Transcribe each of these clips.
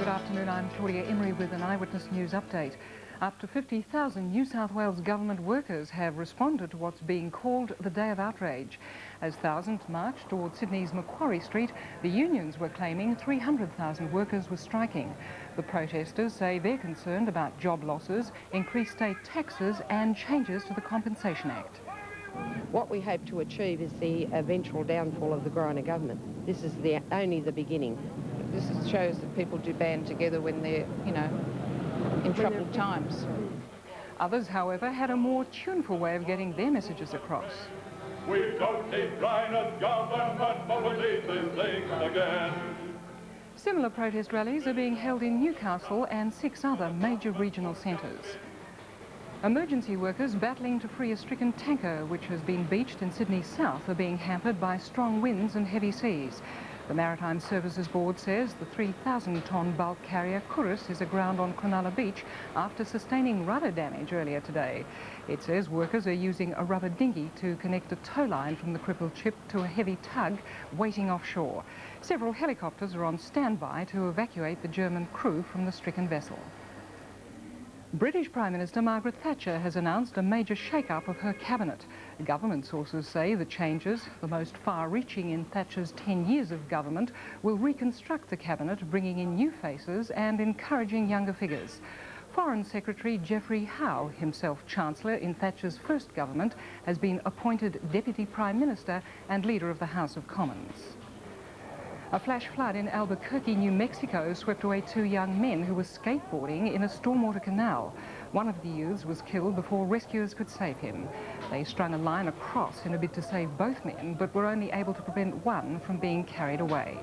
Good afternoon, I'm Claudia Emery with an Eyewitness News update. Up to 50,000 New South Wales government workers have responded to what's being called the Day of Outrage. As thousands marched towards Sydney's Macquarie Street, the unions were claiming 300,000 workers were striking. The protesters say they're concerned about job losses, increased state taxes and changes to the Compensation Act. What we hope to achieve is the eventual downfall of the Griner government. This is only the beginning. This shows that people do band together when they're, in troubled times. Others, however, had a more tuneful way of getting their messages across. We don't need Griner's government, but we need this thing again. Similar protest rallies are being held in Newcastle and 6 other major regional centres. Emergency workers battling to free a stricken tanker which has been beached in Sydney's south are being hampered by strong winds and heavy seas. The Maritime Services Board says the 3,000-tonne bulk carrier Kurus is aground on Cronulla Beach after sustaining rudder damage earlier today. It says workers are using a rubber dinghy to connect a tow line from the crippled ship to a heavy tug waiting offshore. Several helicopters are on standby to evacuate the German crew from the stricken vessel. British Prime Minister Margaret Thatcher has announced a major shake-up of her cabinet. Government sources say the changes, the most far-reaching in Thatcher's 10 years of government, will reconstruct the cabinet, bringing in new faces and encouraging younger figures. Foreign Secretary Geoffrey Howe, himself Chancellor in Thatcher's first government, has been appointed Deputy Prime Minister and Leader of the House of Commons. A flash flood in Albuquerque, New Mexico swept away 2 young men who were skateboarding in a stormwater canal. One of the youths was killed before rescuers could save him. They strung a line across in a bid to save both men, but were only able to prevent one from being carried away.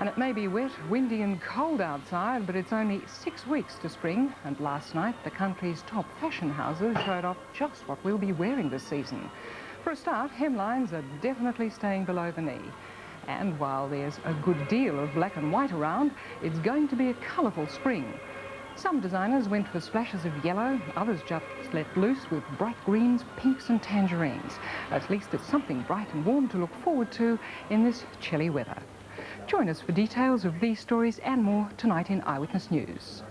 And it may be wet, windy and cold outside, but it's only 6 weeks to spring, and last night the country's top fashion houses showed off just what we'll be wearing this season. For a start, hemlines are definitely staying below the knee. And while there's a good deal of black and white around, it's going to be a colourful spring. Some designers went for splashes of yellow, others just let loose with bright greens, pinks and tangerines. At least it's something bright and warm to look forward to in this chilly weather. Join us for details of these stories and more tonight in Eyewitness News.